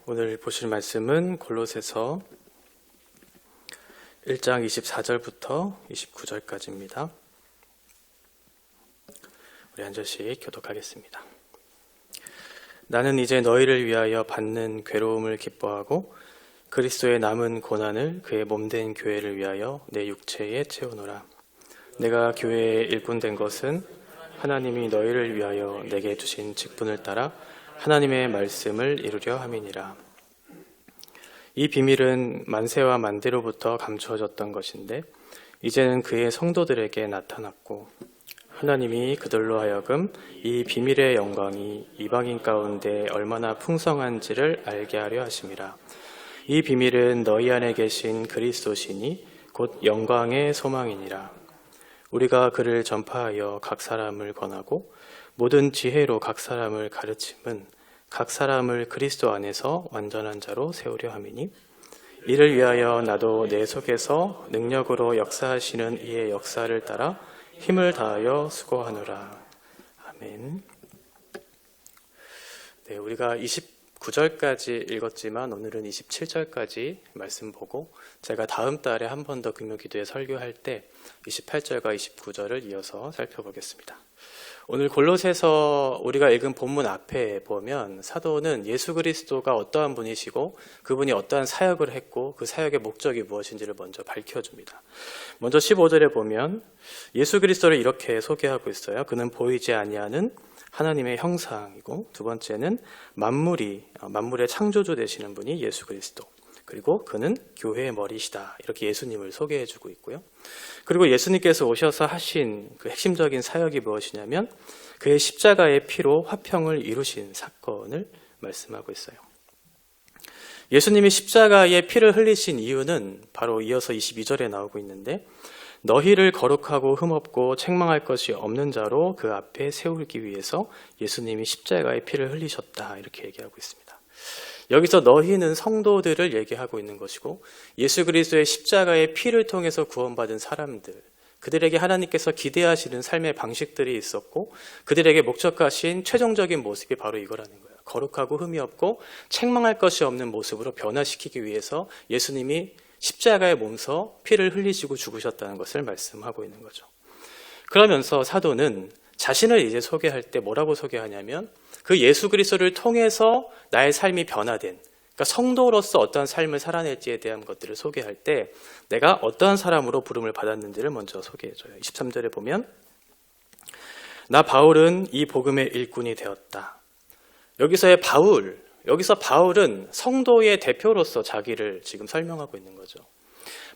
오늘 보실 말씀은 골로새서 1장 24절부터 29절까지입니다. 우리 한 절씩 교독하겠습니다. 나는 이제 너희를 위하여 받는 괴로움을 기뻐하고 그리스도의 남은 고난을 그의 몸된 교회를 위하여 내 육체에 채우노라. 내가 교회에 일꾼된 것은 하나님이 너희를 위하여 내게 주신 직분을 따라 하나님의 말씀을 이루려 함이니라. 이 비밀은 만세와 만대로부터 감추어졌던 것인데 이제는 그의 성도들에게 나타났고 하나님이 그들로 하여금 이 비밀의 영광이 이방인 가운데 얼마나 풍성한지를 알게 하려 하심이라. 이 비밀은 너희 안에 계신 그리스도시니 곧 영광의 소망이니라. 우리가 그를 전파하여 각 사람을 권하고 모든 지혜로 각 사람을 가르침은 각 사람을 그리스도 안에서 완전한 자로 세우려 함이니 이를 위하여 나도 내 속에서 능력으로 역사하시는 이의 역사를 따라 힘을 다하여 수고하노라. 아멘. 네, 우리가 29절까지 읽었지만 오늘은 27절까지 말씀 보고 제가 다음 달에 한 번 더 금요기도에 설교할 때 28절과 29절을 이어서 살펴보겠습니다. 오늘 골로새서 우리가 읽은 본문 앞에 보면 사도는 예수 그리스도가 어떠한 분이시고 그분이 어떠한 사역을 했고 그 사역의 목적이 무엇인지를 먼저 밝혀줍니다. 먼저 15절에 보면 예수 그리스도를 이렇게 소개하고 있어요. 그는 보이지 아니하는 하나님의 형상이고, 두 번째는 만물의 창조주 되시는 분이 예수 그리스도, 그리고 그는 교회의 머리시다, 이렇게 예수님을 소개해주고 있고요. 그리고 예수님께서 오셔서 하신 그 핵심적인 사역이 무엇이냐면 그의 십자가의 피로 화평을 이루신 사건을 말씀하고 있어요. 예수님이 십자가의 피를 흘리신 이유는 바로 이어서 22절에 나오고 있는데 너희를 거룩하고 흠없고 책망할 것이 없는 자로 그 앞에 세우기 위해서 예수님이 십자가의 피를 흘리셨다, 이렇게 얘기하고 있습니다. 여기서 너희는 성도들을 얘기하고 있는 것이고 예수 그리스도의 십자가의 피를 통해서 구원받은 사람들, 그들에게 하나님께서 기대하시는 삶의 방식들이 있었고 그들에게 목적하신 최종적인 모습이 바로 이거라는 거예요. 거룩하고 흠이 없고 책망할 것이 없는 모습으로 변화시키기 위해서 예수님이 십자가에 몸서 피를 흘리시고 죽으셨다는 것을 말씀하고 있는 거죠. 그러면서 사도는 자신을 이제 소개할 때 뭐라고 소개하냐면 그 예수 그리스도를 통해서 나의 삶이 변화된, 그러니까 성도로서 어떠한 삶을 살아낼지에 대한 것들을 소개할 때 내가 어떠한 사람으로 부름을 받았는지를 먼저 소개해줘요. 23절에 보면 나 바울은 이 복음의 일꾼이 되었다. 여기서 바울은 성도의 대표로서 자기를 지금 설명하고 있는 거죠.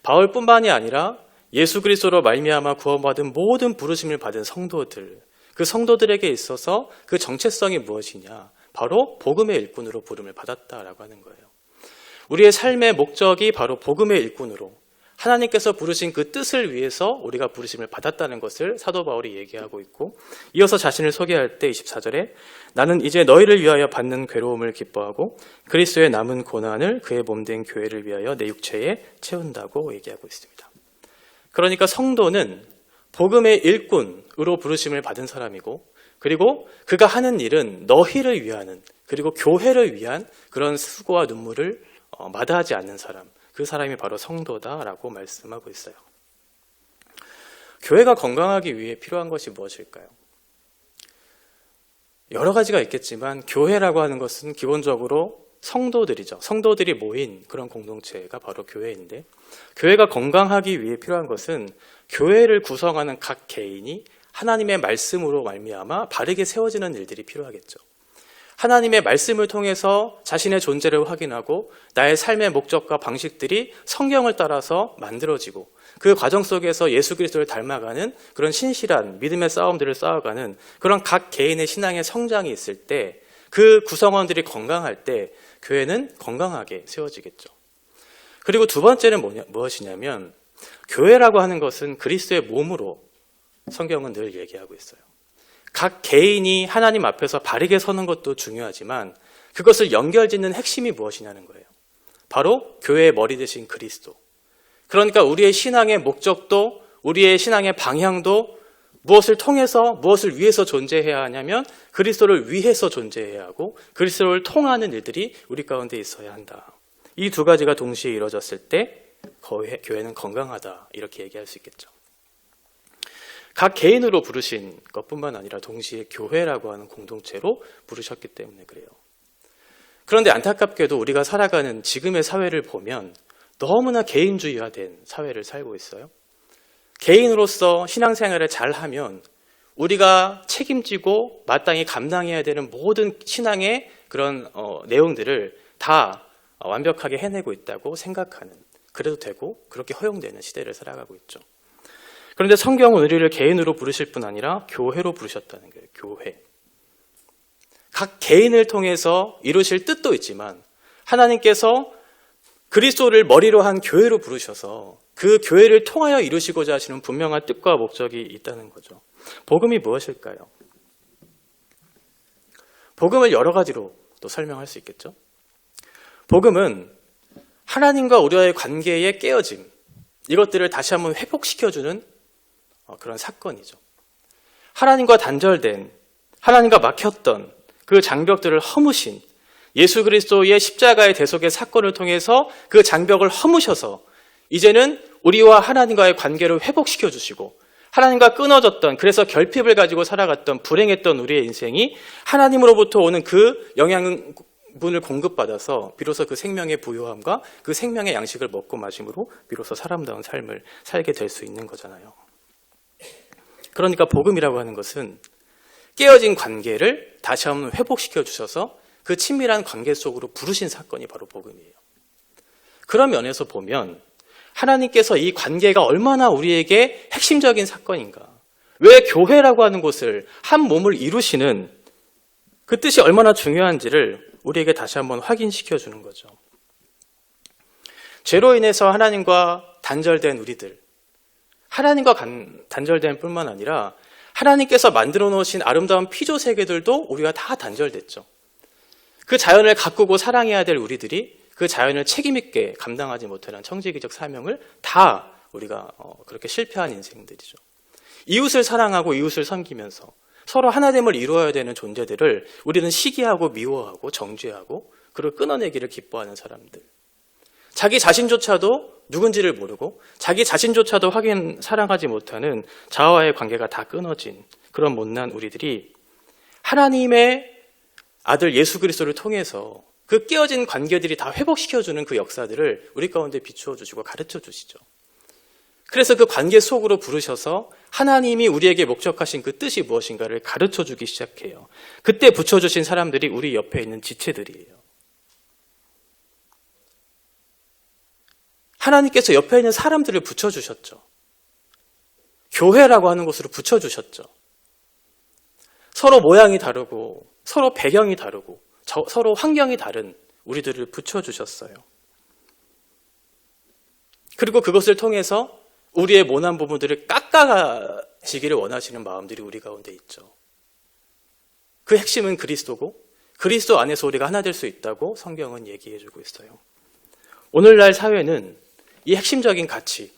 바울뿐만이 아니라 예수 그리스도로 말미암아 구원받은 모든 부르심을 받은 성도들, 그 성도들에게 있어서 그 정체성이 무엇이냐? 바로 복음의 일꾼으로 부름을 받았다라고 하는 거예요. 우리의 삶의 목적이 바로 복음의 일꾼으로 하나님께서 부르신 그 뜻을 위해서 우리가 부르심을 받았다는 것을 사도 바울이 얘기하고 있고, 이어서 자신을 소개할 때 24절에 나는 이제 너희를 위하여 받는 괴로움을 기뻐하고 그리스도의 남은 고난을 그의 몸된 교회를 위하여 내 육체에 채운다고 얘기하고 있습니다. 그러니까 성도는 복음의 일꾼으로 부르심을 받은 사람이고, 그리고 그가 하는 일은 너희를 위하는, 그리고 교회를 위한 그런 수고와 눈물을 마다하지 않는 사람, 그 사람이 바로 성도다라고 말씀하고 있어요. 교회가 건강하기 위해 필요한 것이 무엇일까요? 여러 가지가 있겠지만 교회라고 하는 것은 기본적으로 성도들이죠. 성도들이 모인 그런 공동체가 바로 교회인데, 교회가 건강하기 위해 필요한 것은 교회를 구성하는 각 개인이 하나님의 말씀으로 말미암아 바르게 세워지는 일들이 필요하겠죠. 하나님의 말씀을 통해서 자신의 존재를 확인하고 나의 삶의 목적과 방식들이 성경을 따라서 만들어지고 그 과정 속에서 예수 그리스도를 닮아가는 그런 신실한 믿음의 싸움들을 싸워가는 그런 각 개인의 신앙의 성장이 있을 때, 그 구성원들이 건강할 때 교회는 건강하게 세워지겠죠. 그리고 두 번째는 무엇이냐면 교회라고 하는 것은 그리스도의 몸으로 성경은 늘 얘기하고 있어요. 각 개인이 하나님 앞에서 바르게 서는 것도 중요하지만 그것을 연결짓는 핵심이 무엇이냐는 거예요. 바로 교회의 머리 되신 그리스도. 그러니까 우리의 신앙의 목적도, 우리의 신앙의 방향도 무엇을 통해서, 무엇을 위해서 존재해야 하냐면 그리스도를 위해서 존재해야 하고 그리스도를 통하는 일들이 우리 가운데 있어야 한다. 이 두 가지가 동시에 이루어졌을 때 교회는 건강하다, 이렇게 얘기할 수 있겠죠. 각 개인으로 부르신 것뿐만 아니라 동시에 교회라고 하는 공동체로 부르셨기 때문에 그래요. 그런데 안타깝게도 우리가 살아가는 지금의 사회를 보면 너무나 개인주의화된 사회를 살고 있어요. 개인으로서 신앙생활을 잘하면 우리가 책임지고 마땅히 감당해야 되는 모든 신앙의 그런 내용들을 다 완벽하게 해내고 있다고 생각하는, 그래도 되고 그렇게 허용되는 시대를 살아가고 있죠. 그런데 성경은 우리를 개인으로 부르실 뿐 아니라 교회로 부르셨다는 거예요. 교회. 각 개인을 통해서 이루실 뜻도 있지만 하나님께서 그리스도를 머리로 한 교회로 부르셔서 그 교회를 통하여 이루시고자 하시는 분명한 뜻과 목적이 있다는 거죠. 복음이 무엇일까요? 복음을 여러 가지로 또 설명할 수 있겠죠. 복음은 하나님과 우리와의 관계의 깨어짐, 이것들을 다시 한번 회복시켜주는 그런 사건이죠. 하나님과 단절된, 하나님과 막혔던 그 장벽들을 허무신 예수 그리스도의 십자가의 대속의 사건을 통해서 그 장벽을 허무셔서 이제는 우리와 하나님과의 관계를 회복시켜 주시고 하나님과 끊어졌던, 그래서 결핍을 가지고 살아갔던 불행했던 우리의 인생이 하나님으로부터 오는 그 영양분을 공급받아서 비로소 그 생명의 부요함과 그 생명의 양식을 먹고 마심으로 비로소 사람다운 삶을 살게 될 수 있는 거잖아요. 그러니까 복음이라고 하는 것은 깨어진 관계를 다시 한번 회복시켜 주셔서 그 친밀한 관계 속으로 부르신 사건이 바로 복음이에요. 그런 면에서 보면 하나님께서 이 관계가 얼마나 우리에게 핵심적인 사건인가, 왜 교회라고 하는 곳을 한 몸을 이루시는 그 뜻이 얼마나 중요한지를 우리에게 다시 한번 확인시켜 주는 거죠. 죄로 인해서 하나님과 단절된 우리들, 하나님과 단절된 뿐만 아니라 하나님께서 만들어 놓으신 아름다운 피조 세계들도 우리가 다 단절됐죠. 그 자연을 가꾸고 사랑해야 될 우리들이 그 자연을 책임있게 감당하지 못하는 청지기적 사명을 다 우리가 그렇게 실패한 인생들이죠. 이웃을 사랑하고 이웃을 섬기면서 서로 하나됨을 이루어야 되는 존재들을 우리는 시기하고 미워하고 정죄하고 그를 끊어내기를 기뻐하는 사람들. 자기 자신조차도 누군지를 모르고 자기 자신조차도 사랑하지 못하는 자아와의 관계가 다 끊어진 그런 못난 우리들이 하나님의 아들 예수 그리스도를 통해서 그 깨어진 관계들이 다 회복시켜주는 그 역사들을 우리 가운데 비추어 주시고 가르쳐 주시죠. 그래서 그 관계 속으로 부르셔서 하나님이 우리에게 목적하신 그 뜻이 무엇인가를 가르쳐 주기 시작해요. 그때 붙여주신 사람들이 우리 옆에 있는 지체들이에요. 하나님께서 옆에 있는 사람들을 붙여주셨죠. 교회라고 하는 곳으로 붙여주셨죠. 서로 모양이 다르고 서로 배경이 다르고 서로 환경이 다른 우리들을 붙여주셨어요. 그리고 그것을 통해서 우리의 모난 부분들을 깎아가시기를 원하시는 마음들이 우리 가운데 있죠. 그 핵심은 그리스도고 그리스도 안에서 우리가 하나 될 수 있다고 성경은 얘기해주고 있어요. 오늘날 사회는 이 핵심적인 가치,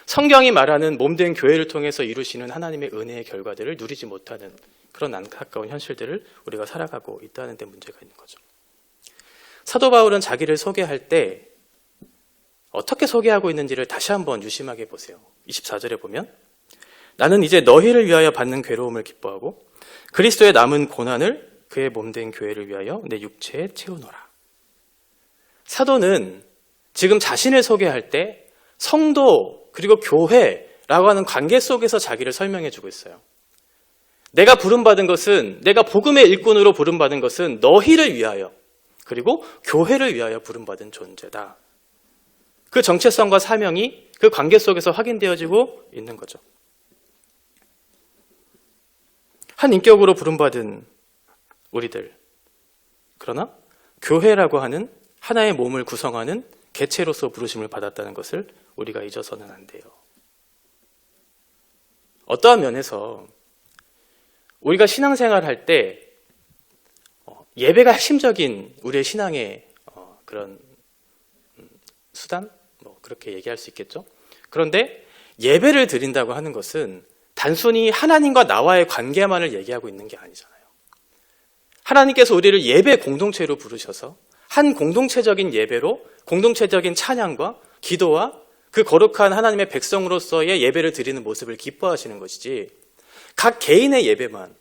성경이 말하는 몸된 교회를 통해서 이루시는 하나님의 은혜의 결과들을 누리지 못하는 그런 안타까운 현실들을 우리가 살아가고 있다는 데 문제가 있는 거죠. 사도 바울은 자기를 소개할 때 어떻게 소개하고 있는지를 다시 한번 유심하게 보세요. 24절에 보면 나는 이제 너희를 위하여 받는 괴로움을 기뻐하고 그리스도의 남은 고난을 그의 몸된 교회를 위하여 내 육체에 채우노라. 사도는 지금 자신을 소개할 때 성도 그리고 교회라고 하는 관계 속에서 자기를 설명해 주고 있어요. 내가 부름받은 것은, 내가 복음의 일꾼으로 부름받은 것은 너희를 위하여 그리고 교회를 위하여 부름받은 존재다. 그 정체성과 사명이 그 관계 속에서 확인되어지고 있는 거죠. 한 인격으로 부름받은 우리들, 그러나 교회라고 하는 하나의 몸을 구성하는 개체로서 부르심을 받았다는 것을 우리가 잊어서는 안 돼요. 어떠한 면에서 우리가 신앙생활 할 때 예배가 핵심적인 우리의 신앙의 그런 수단? 그렇게 얘기할 수 있겠죠. 그런데 예배를 드린다고 하는 것은 단순히 하나님과 나와의 관계만을 얘기하고 있는 게 아니잖아요. 하나님께서 우리를 예배 공동체로 부르셔서 한 공동체적인 예배로 공동체적인 찬양과 기도와 그 거룩한 하나님의 백성으로서의 예배를 드리는 모습을 기뻐하시는 것이지, 각 개인의 예배만,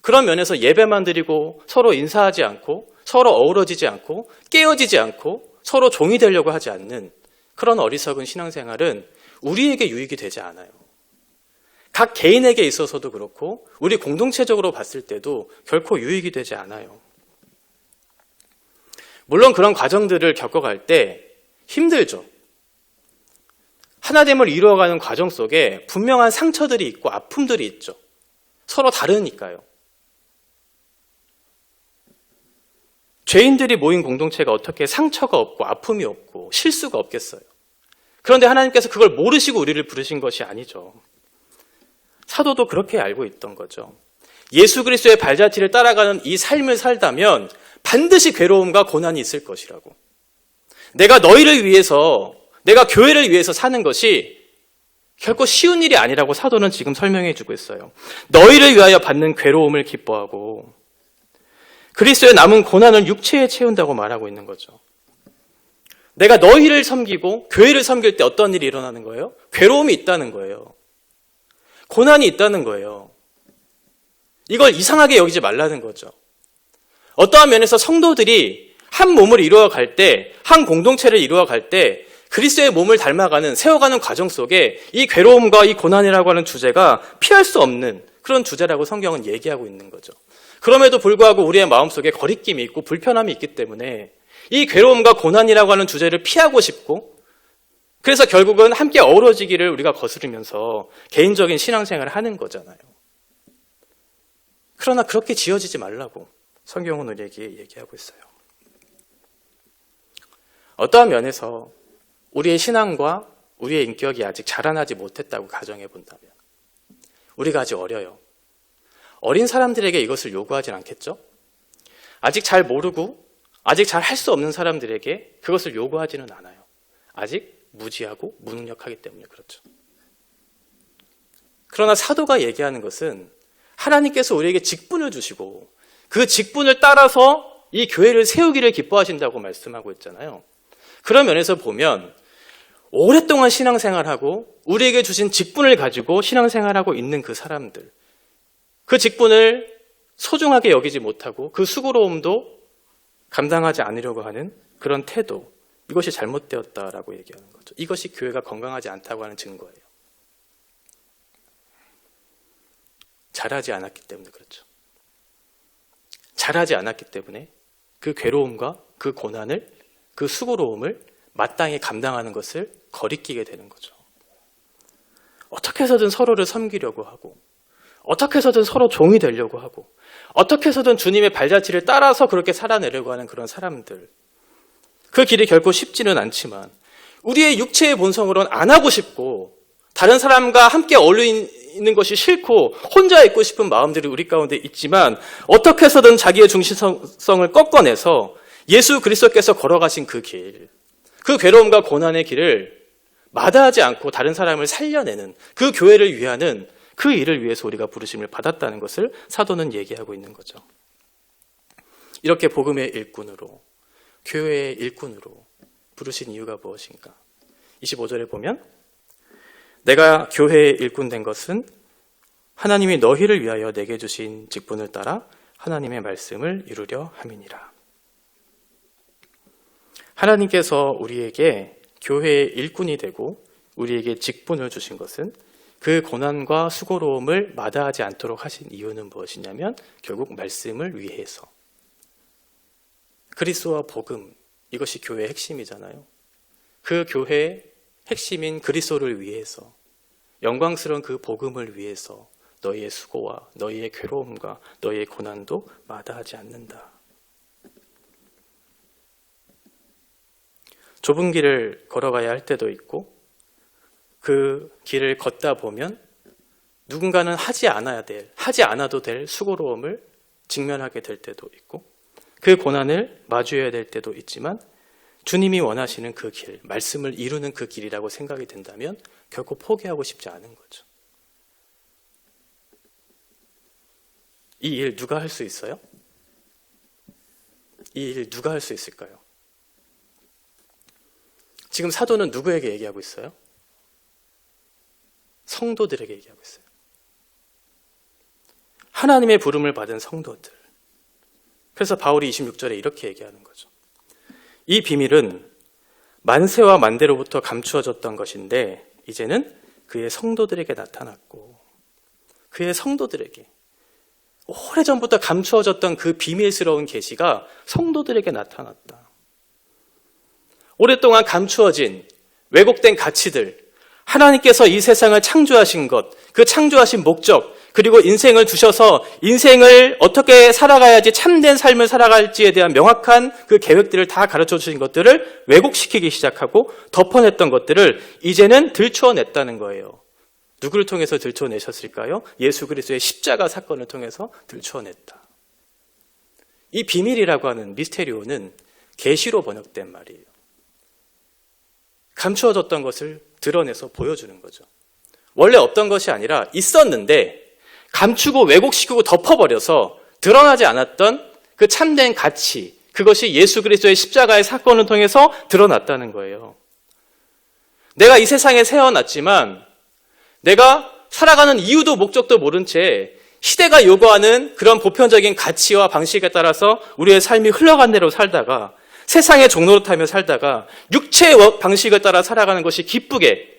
그런 면에서 예배만 드리고 서로 인사하지 않고 서로 어우러지지 않고 깨어지지 않고 서로 종이 되려고 하지 않는 그런 어리석은 신앙생활은 우리에게 유익이 되지 않아요. 각 개인에게 있어서도 그렇고 우리 공동체적으로 봤을 때도 결코 유익이 되지 않아요. 물론 그런 과정들을 겪어갈 때 힘들죠. 하나됨을 이루어가는 과정 속에 분명한 상처들이 있고 아픔들이 있죠. 서로 다르니까요. 죄인들이 모인 공동체가 어떻게 상처가 없고 아픔이 없고 실수가 없겠어요. 그런데 하나님께서 그걸 모르시고 우리를 부르신 것이 아니죠. 사도도 그렇게 알고 있던 거죠. 예수 그리스도의 발자취를 따라가는 이 삶을 살다면 반드시 괴로움과 고난이 있을 것이라고. 내가 너희를 위해서, 내가 교회를 위해서 사는 것이 결코 쉬운 일이 아니라고 사도는 지금 설명해 주고 있어요. 너희를 위하여 받는 괴로움을 기뻐하고 그리스도의 남은 고난을 육체에 채운다고 말하고 있는 거죠. 내가 너희를 섬기고 교회를 섬길 때 어떤 일이 일어나는 거예요? 괴로움이 있다는 거예요. 고난이 있다는 거예요. 이걸 이상하게 여기지 말라는 거죠. 어떠한 면에서 성도들이 한 몸을 이루어갈 때, 한 공동체를 이루어갈 때 그리스도의 몸을 닮아가는, 세워가는 과정 속에 이 괴로움과 이 고난이라고 하는 주제가 피할 수 없는 그런 주제라고 성경은 얘기하고 있는 거죠. 그럼에도 불구하고 우리의 마음속에 거리낌이 있고 불편함이 있기 때문에 이 괴로움과 고난이라고 하는 주제를 피하고 싶고, 그래서 결국은 함께 어우러지기를 우리가 거스르면서 개인적인 신앙생활을 하는 거잖아요. 그러나 그렇게 지어지지 말라고 성경은 우리에게 얘기하고 있어요. 어떠한 면에서 우리의 신앙과 우리의 인격이 아직 자라나지 못했다고 가정해 본다면, 우리가 아직 어려요. 어린 사람들에게 이것을 요구하진 않겠죠? 아직 잘 모르고 아직 잘 할 수 없는 사람들에게 그것을 요구하지는 않아요. 아직 무지하고 무능력하기 때문에 그렇죠. 그러나 사도가 얘기하는 것은 하나님께서 우리에게 직분을 주시고 그 직분을 따라서 이 교회를 세우기를 기뻐하신다고 말씀하고 있잖아요. 그런 면에서 보면 오랫동안 신앙생활하고 우리에게 주신 직분을 가지고 신앙생활하고 있는 그 사람들, 그 직분을 소중하게 여기지 못하고 그 수고로움도 감당하지 않으려고 하는 그런 태도, 이것이 잘못되었다라고 얘기하는 거죠. 이것이 교회가 건강하지 않다고 하는 증거예요. 잘하지 않았기 때문에 그렇죠. 잘하지 않았기 때문에 그 괴로움과 그 고난을, 그 수고로움을 마땅히 감당하는 것을 거리끼게 되는 거죠. 어떻게 해서든 서로를 섬기려고 하고, 어떻게 해서든 서로 종이 되려고 하고, 어떻게 해서든 주님의 발자취를 따라서 그렇게 살아내려고 하는 그런 사람들, 그 길이 결코 쉽지는 않지만 우리의 육체의 본성으로는 안 하고 싶고 다른 사람과 함께 어울리는 것이 싫고 혼자 있고 싶은 마음들이 우리 가운데 있지만, 어떻게 해서든 자기의 중심성을 꺾어내서 예수 그리스도께서 걸어가신 그 길, 그 괴로움과 고난의 길을 마다하지 않고 다른 사람을 살려내는 그 교회를 위하는 그 일을 위해서 우리가 부르심을 받았다는 것을 사도는 얘기하고 있는 거죠. 이렇게 복음의 일꾼으로, 교회의 일꾼으로 부르신 이유가 무엇인가? 25절에 보면 내가 교회의 일꾼 된 것은 하나님이 너희를 위하여 내게 주신 직분을 따라 하나님의 말씀을 이루려 함이니라. 하나님께서 우리에게 교회의 일꾼이 되고 우리에게 직분을 주신 것은 그 고난과 수고로움을 마다하지 않도록 하신 이유는 무엇이냐면 결국 말씀을 위해서. 그리스도와 복음, 이것이 교회의 핵심이잖아요. 그 교회의 핵심인 그리스도를 위해서, 영광스러운 그 복음을 위해서 너희의 수고와 너희의 괴로움과 너희의 고난도 마다하지 않는다. 좁은 길을 걸어가야 할 때도 있고, 그 길을 걷다 보면 누군가는 하지 않아도 될 수고로움을 직면하게 될 때도 있고, 그 고난을 마주해야 될 때도 있지만 주님이 원하시는 그 길, 말씀을 이루는 그 길이라고 생각이 된다면 결코 포기하고 싶지 않은 거죠. 이 일 누가 할 수 있어요? 이 일 누가 할 수 있을까요? 지금 사도는 누구에게 얘기하고 있어요? 성도들에게 얘기하고 있어요. 하나님의 부름을 받은 성도들. 그래서 바울이 26절에 이렇게 얘기하는 거죠. 이 비밀은 만세와 만대로부터 감추어졌던 것인데 이제는 그의 성도들에게 나타났고, 그의 성도들에게 오래전부터 감추어졌던 그 비밀스러운 계시가 성도들에게 나타났다. 오랫동안 감추어진 왜곡된 가치들, 하나님께서 이 세상을 창조하신 것, 그 창조하신 목적, 그리고 인생을 두셔서 인생을 어떻게 살아가야지 참된 삶을 살아갈지에 대한 명확한 그 계획들을 다 가르쳐 주신 것들을 왜곡시키기 시작하고 덮어냈던 것들을 이제는 들추어냈다는 거예요. 누구를 통해서 들추어내셨을까요? 예수 그리스도의 십자가 사건을 통해서 들추어냈다. 이 비밀이라고 하는 미스테리오는 계시로 번역된 말이에요. 감추어졌던 것을 드러내서 보여주는 거죠. 원래 없던 것이 아니라 있었는데 감추고 왜곡시키고 덮어버려서 드러나지 않았던 그 참된 가치, 그것이 예수 그리스도의 십자가의 사건을 통해서 드러났다는 거예요. 내가 이 세상에 태어났지만 내가 살아가는 이유도 목적도 모른 채 시대가 요구하는 그런 보편적인 가치와 방식에 따라서 우리의 삶이 흘러간 대로 살다가 세상의 종로를 타며 살다가 육체의 방식을 따라 살아가는 것이 기쁘게,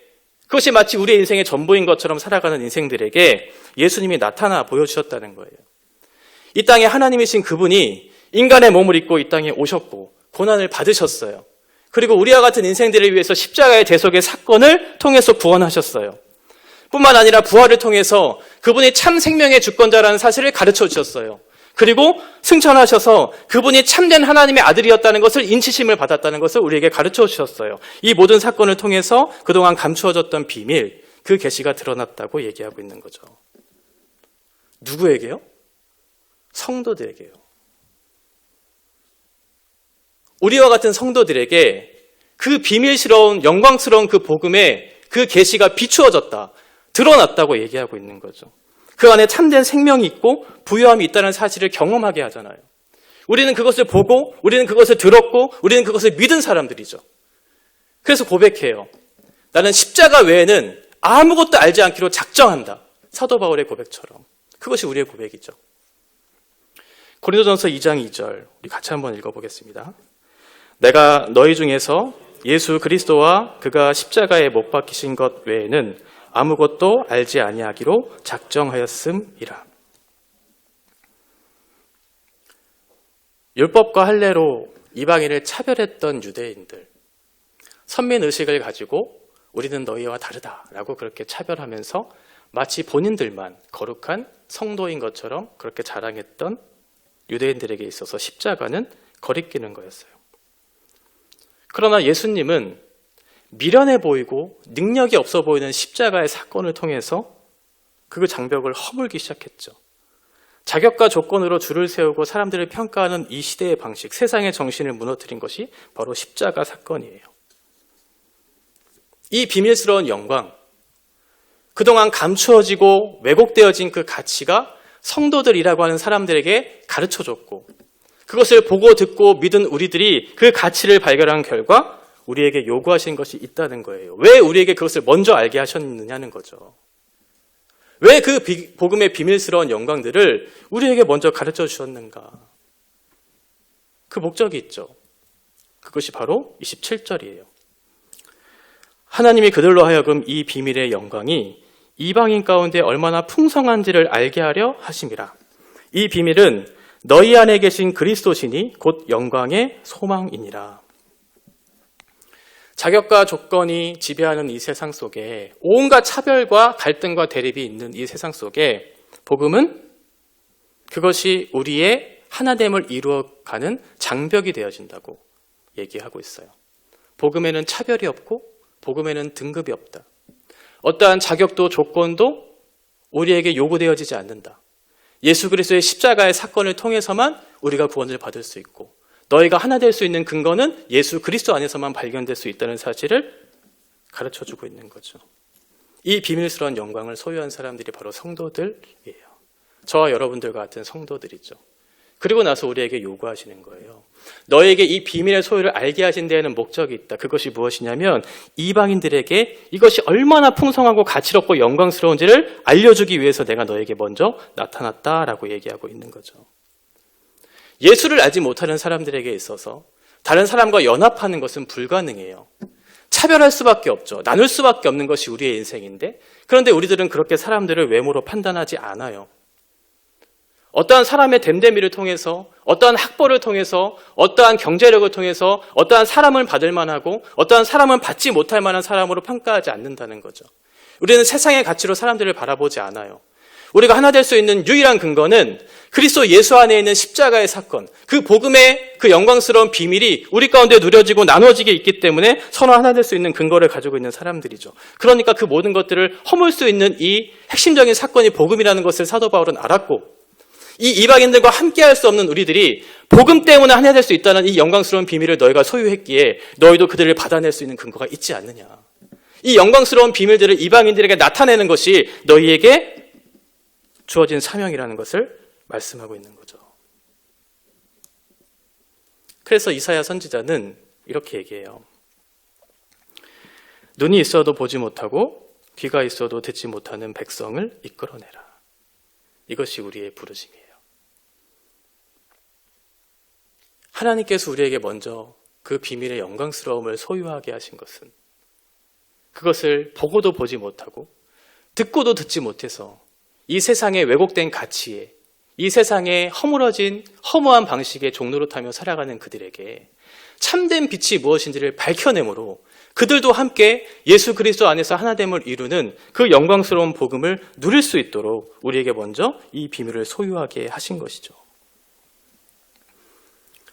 그것이 마치 우리의 인생의 전부인 것처럼 살아가는 인생들에게 예수님이 나타나 보여주셨다는 거예요. 이 땅에 하나님이신 그분이 인간의 몸을 입고 이 땅에 오셨고 고난을 받으셨어요. 그리고 우리와 같은 인생들을 위해서 십자가의 대속의 사건을 통해서 구원하셨어요. 뿐만 아니라 부활을 통해서 그분이 참 생명의 주권자라는 사실을 가르쳐 주셨어요. 그리고 승천하셔서 그분이 참된 하나님의 아들이었다는 것을 인치심을 받았다는 것을 우리에게 가르쳐 주셨어요. 이 모든 사건을 통해서 그동안 감추어졌던 비밀, 그 계시가 드러났다고 얘기하고 있는 거죠. 누구에게요? 성도들에게요. 우리와 같은 성도들에게 그 비밀스러운 영광스러운 그 복음의 그 계시가 비추어졌다, 드러났다고 얘기하고 있는 거죠. 그 안에 참된 생명이 있고 부유함이 있다는 사실을 경험하게 하잖아요. 우리는 그것을 보고, 우리는 그것을 들었고, 우리는 그것을 믿은 사람들이죠. 그래서 고백해요. 나는 십자가 외에는 아무것도 알지 않기로 작정한다. 사도 바울의 고백처럼. 그것이 우리의 고백이죠. 고린도전서 2장 2절 우리 같이 한번 읽어보겠습니다. 내가 너희 중에서 예수 그리스도와 그가 십자가에 못 박히신 것 외에는 아무것도 알지 아니하기로 작정하였음이라. 율법과 할례로 이방인을 차별했던 유대인들, 선민의식을 가지고 우리는 너희와 다르다라고 그렇게 차별하면서 마치 본인들만 거룩한 성도인 것처럼 그렇게 자랑했던 유대인들에게 있어서 십자가는 거리끼는 거였어요. 그러나 예수님은 미련해 보이고 능력이 없어 보이는 십자가의 사건을 통해서 그 장벽을 허물기 시작했죠. 자격과 조건으로 줄을 세우고 사람들을 평가하는 이 시대의 방식, 세상의 정신을 무너뜨린 것이 바로 십자가 사건이에요. 이 비밀스러운 영광, 그동안 감추어지고 왜곡되어진 그 가치가 성도들이라고 하는 사람들에게 가르쳐줬고, 그것을 보고 듣고 믿은 우리들이 그 가치를 발견한 결과 우리에게 요구하신 것이 있다는 거예요. 왜 우리에게 그것을 먼저 알게 하셨느냐는 거죠. 왜 그 복음의 비밀스러운 영광들을 우리에게 먼저 가르쳐 주셨는가? 그 목적이 있죠. 그것이 바로 27절이에요. 하나님이 그들로 하여금 이 비밀의 영광이 이방인 가운데 얼마나 풍성한지를 알게 하려 하심이라. 이 비밀은 너희 안에 계신 그리스도시니 곧 영광의 소망이니라. 자격과 조건이 지배하는 이 세상 속에, 온갖 차별과 갈등과 대립이 있는 이 세상 속에 복음은 그것이 우리의 하나됨을 이루어가는 장벽이 되어진다고 얘기하고 있어요. 복음에는 차별이 없고 복음에는 등급이 없다. 어떠한 자격도 조건도 우리에게 요구되어지지 않는다. 예수 그리스도의 십자가의 사건을 통해서만 우리가 구원을 받을 수 있고, 너희가 하나 될 수 있는 근거는 예수 그리스도 안에서만 발견될 수 있다는 사실을 가르쳐주고 있는 거죠. 이 비밀스러운 영광을 소유한 사람들이 바로 성도들이에요. 저와 여러분들 같은 성도들이죠. 그리고 나서 우리에게 요구하시는 거예요. 너에게 이 비밀의 소유를 알게 하신 데에는 목적이 있다. 그것이 무엇이냐면 이방인들에게 이것이 얼마나 풍성하고 가치롭고 영광스러운지를 알려주기 위해서 내가 너에게 먼저 나타났다라고 얘기하고 있는 거죠. 예수를 알지 못하는 사람들에게 있어서 다른 사람과 연합하는 것은 불가능해요. 차별할 수밖에 없죠. 나눌 수밖에 없는 것이 우리의 인생인데, 그런데 우리들은 그렇게 사람들을 외모로 판단하지 않아요. 어떠한 사람의 됨됨이를 통해서, 어떠한 학벌을 통해서, 어떠한 경제력을 통해서, 어떠한 사람을 받을 만하고 어떠한 사람은 받지 못할 만한 사람으로 평가하지 않는다는 거죠. 우리는 세상의 가치로 사람들을 바라보지 않아요. 우리가 하나 될 수 있는 유일한 근거는 그리스도 예수 안에 있는 십자가의 사건, 그 복음의 그 영광스러운 비밀이 우리 가운데 누려지고 나눠지게 있기 때문에 서로 하나 될 수 있는 근거를 가지고 있는 사람들이죠. 그러니까 그 모든 것들을 허물 수 있는 이 핵심적인 사건이 복음이라는 것을 사도 바울은 알았고, 이 이방인들과 함께할 수 없는 우리들이 복음 때문에 하나 될 수 있다는 이 영광스러운 비밀을 너희가 소유했기에 너희도 그들을 받아낼 수 있는 근거가 있지 않느냐. 이 영광스러운 비밀들을 이방인들에게 나타내는 것이 너희에게 주어진 사명이라는 것을 말씀하고 있는 거죠. 그래서 이사야 선지자는 이렇게 얘기해요. 눈이 있어도 보지 못하고 귀가 있어도 듣지 못하는 백성을 이끌어내라. 이것이 우리의 부르심이에요. 하나님께서 우리에게 먼저 그 비밀의 영광스러움을 소유하게 하신 것은 그것을 보고도 보지 못하고 듣고도 듣지 못해서 이 세상의 왜곡된 가치에, 이 세상의 허물어진 허무한 방식의 종노릇하며 살아가는 그들에게 참된 빛이 무엇인지를 밝혀내므로 그들도 함께 예수 그리스도 안에서 하나됨을 이루는 그 영광스러운 복음을 누릴 수 있도록 우리에게 먼저 이 비밀을 소유하게 하신 것이죠.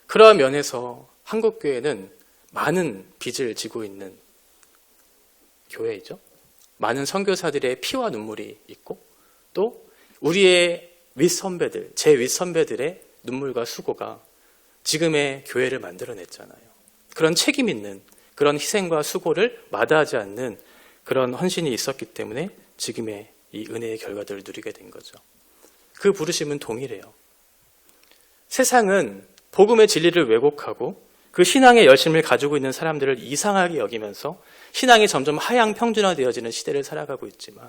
그러한 면에서 한국교회는 많은 빚을 지고 있는 교회이죠. 많은 선교사들의 피와 눈물이 있고 또 우리의 윗선배들, 제 윗선배들의 눈물과 수고가 지금의 교회를 만들어냈잖아요. 그런 책임 있는 그런 희생과 수고를 마다하지 않는 그런 헌신이 있었기 때문에 지금의 이 은혜의 결과들을 누리게 된 거죠. 그 부르심은 동일해요. 세상은 복음의 진리를 왜곡하고 그 신앙의 열심을 가지고 있는 사람들을 이상하게 여기면서 신앙이 점점 하향 평준화되어지는 시대를 살아가고 있지만,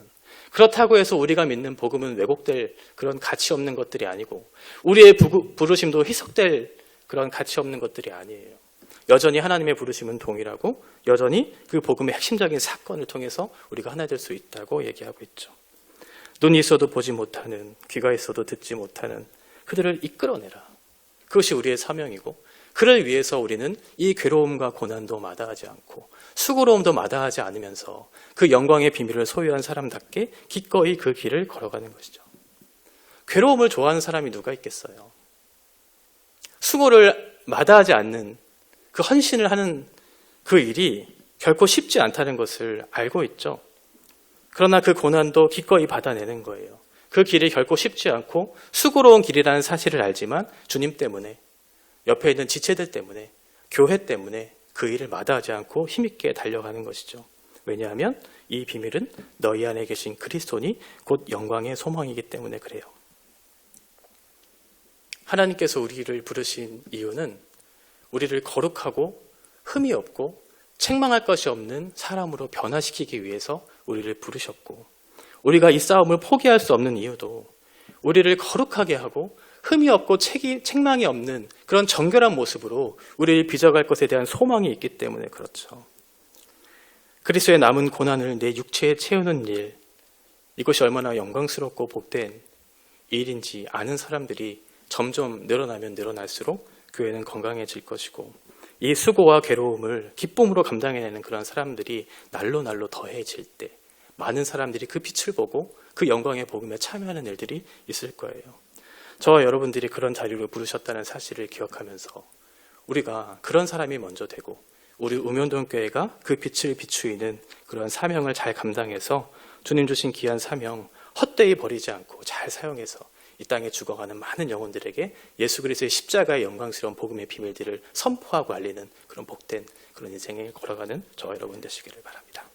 그렇다고 해서 우리가 믿는 복음은 왜곡될 그런 가치 없는 것들이 아니고 우리의 부르심도 희석될 그런 가치 없는 것들이 아니에요. 여전히 하나님의 부르심은 동일하고 여전히 그 복음의 핵심적인 사건을 통해서 우리가 하나 될 수 있다고 얘기하고 있죠. 눈이 있어도 보지 못하는, 귀가 있어도 듣지 못하는 그들을 이끌어내라. 그것이 우리의 사명이고, 그를 위해서 우리는 이 괴로움과 고난도 마다하지 않고 수고로움도 마다하지 않으면서 그 영광의 비밀을 소유한 사람답게 기꺼이 그 길을 걸어가는 것이죠. 괴로움을 좋아하는 사람이 누가 있겠어요? 수고를 마다하지 않는 그 헌신을 하는 그 일이 결코 쉽지 않다는 것을 알고 있죠. 그러나 그 고난도 기꺼이 받아내는 거예요. 그 길이 결코 쉽지 않고 수고로운 길이라는 사실을 알지만 주님 때문에, 옆에 있는 지체들 때문에, 교회 때문에 그 일을 마다하지 않고 힘있게 달려가는 것이죠. 왜냐하면 이 비밀은 너희 안에 계신 그리스도니 곧 영광의 소망이기 때문에 그래요. 하나님께서 우리를 부르신 이유는 우리를 거룩하고 흠이 없고 책망할 것이 없는 사람으로 변화시키기 위해서 우리를 부르셨고, 우리가 이 싸움을 포기할 수 없는 이유도 우리를 거룩하게 하고 흠이 없고 책망이 없는 그런 정결한 모습으로 우리를 빚어갈 것에 대한 소망이 있기 때문에 그렇죠. 그리스도의 남은 고난을 내 육체에 채우는 일, 이것이 얼마나 영광스럽고 복된 일인지 아는 사람들이 점점 늘어나면 늘어날수록 교회는 건강해질 것이고, 이 수고와 괴로움을 기쁨으로 감당해내는 그런 사람들이 날로 날로 더해질 때 많은 사람들이 그 빛을 보고 그 영광의 복음에 참여하는 일들이 있을 거예요. 저와 여러분들이 그런 자리로 부르셨다는 사실을 기억하면서 우리가 그런 사람이 먼저 되고 우리 음현동교회가 그 빛을 비추이는 그런 사명을 잘 감당해서 주님 주신 귀한 사명 헛되이 버리지 않고 잘 사용해서 이 땅에 죽어가는 많은 영혼들에게 예수 그리스도의 십자가의 영광스러운 복음의 비밀들을 선포하고 알리는 그런 복된 그런 인생을 걸어가는 저와 여러분 되시기를 바랍니다.